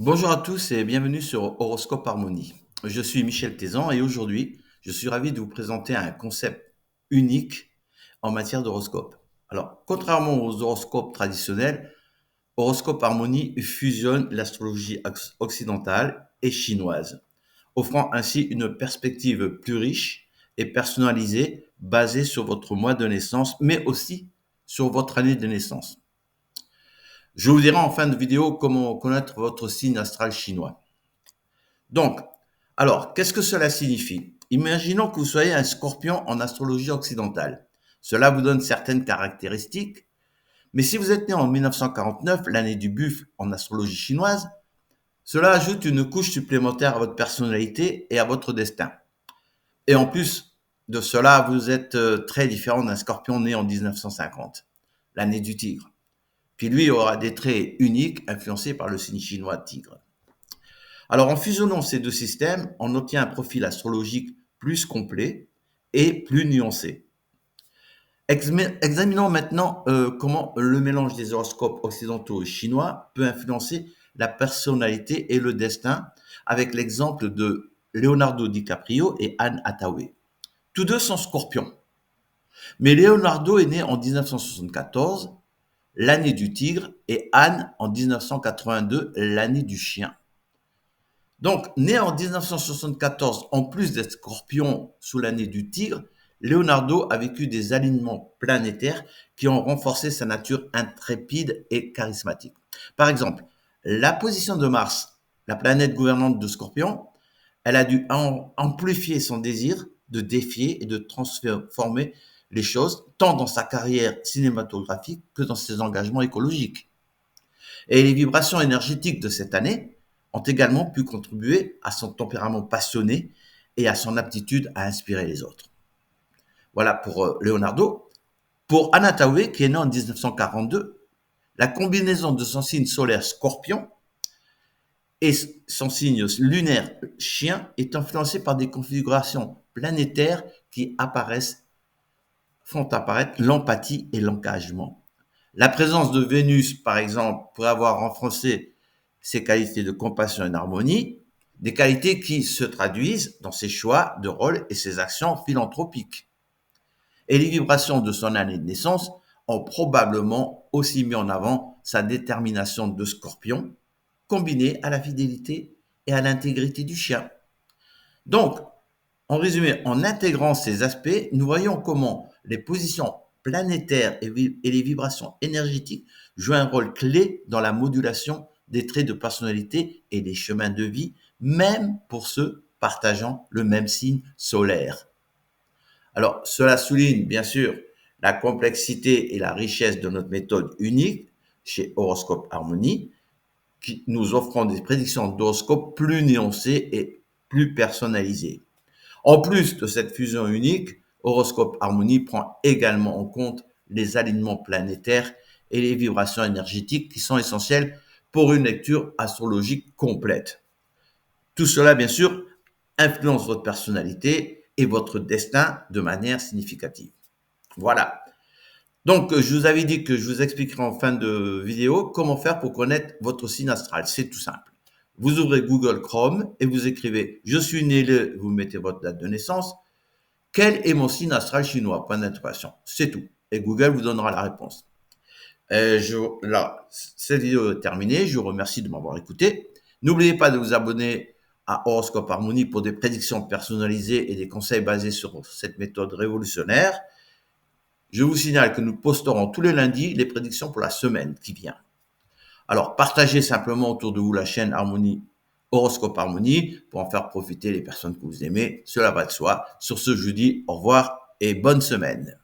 Bonjour à tous et bienvenue sur Horoscope Harmonie. Je suis Michel Tézan et aujourd'hui, je suis ravi de vous présenter un concept unique en matière d'horoscope. Alors, contrairement aux horoscopes traditionnels, Horoscope Harmonie fusionne l'astrologie occidentale et chinoise, offrant ainsi une perspective plus riche et personnalisée basée sur votre mois de naissance, mais aussi sur votre année de naissance. Je vous dirai en fin de vidéo comment connaître votre signe astral chinois. Donc, alors, qu'est-ce que cela signifie? Imaginons que vous soyez un scorpion en astrologie occidentale. Cela vous donne certaines caractéristiques, mais si vous êtes né en 1949, l'année du buffle en astrologie chinoise, cela ajoute une couche supplémentaire à votre personnalité et à votre destin. Et en plus de cela, vous êtes très différent d'un scorpion né en 1950, l'année du tigre, qui lui aura des traits uniques influencés par le signe chinois tigre. Alors, en fusionnant ces deux systèmes, on obtient un profil astrologique plus complet et plus nuancé. Examinons maintenant comment le mélange des horoscopes occidentaux et chinois peut influencer la personnalité et le destin avec l'exemple de Leonardo DiCaprio et Anne Hathaway. Tous deux sont scorpions, mais Leonardo est né en 1974, l'année du tigre, et Anne en 1982, l'année du chien. Donc, né en 1974, en plus d'être scorpion sous l'année du tigre, Leonardo a vécu des alignements planétaires qui ont renforcé sa nature intrépide et charismatique. Par exemple, la position de Mars, la planète gouvernante de Scorpion, elle a dû amplifier son désir de défier et de transformer les choses, tant dans sa carrière cinématographique que dans ses engagements écologiques. Et les vibrations énergétiques de cette année ont également pu contribuer à son tempérament passionné et à son aptitude à inspirer les autres. Voilà pour Leonardo. Pour Anatawe, qui est né en 1942, la combinaison de son signe solaire Scorpion et son signe lunaire Chien est influencée par des configurations planétaires qui font apparaître l'empathie et l'engagement. La présence de Vénus, par exemple, pourrait avoir renforcé ses qualités de compassion et d'harmonie, des qualités qui se traduisent dans ses choix de rôle et ses actions philanthropiques. Et les vibrations de son année de naissance ont probablement aussi mis en avant sa détermination de scorpion, combinée à la fidélité et à l'intégrité du chien. Donc, en résumé, en intégrant ces aspects, nous voyons comment les positions planétaires et les vibrations énergétiques jouent un rôle clé dans la modulation des traits de personnalité et des chemins de vie, même pour ceux partageant le même signe solaire. Alors, cela souligne bien sûr la complexité et la richesse de notre méthode unique chez Horoscope Harmonie, qui nous offrant des prédictions d'horoscope plus nuancées et plus personnalisées. En plus de cette fusion unique, Horoscope Harmonie prend également en compte les alignements planétaires et les vibrations énergétiques qui sont essentielles pour une lecture astrologique complète. Tout cela, bien sûr, influence votre personnalité et votre destin de manière significative. Voilà. Donc, je vous avais dit que je vous expliquerai en fin de vidéo comment faire pour connaître votre signe astral. C'est tout simple. Vous ouvrez Google Chrome et vous écrivez «Je suis né le», vous mettez votre date de naissance. Quel est mon signe astral chinois? Point d'interrogation. C'est tout. Et Google vous donnera la réponse. Là, cette vidéo est terminée. Je vous remercie de m'avoir écouté. N'oubliez pas de vous abonner à Horoscope Harmonie pour des prédictions personnalisées et des conseils basés sur cette méthode révolutionnaire. Je vous signale que nous posterons tous les lundis les prédictions pour la semaine qui vient. Alors, partagez simplement autour de vous la chaîne Harmonie, Horoscope Harmonie, pour en faire profiter les personnes que vous aimez. Cela va de soi. Sur ce, je vous dis au revoir et bonne semaine.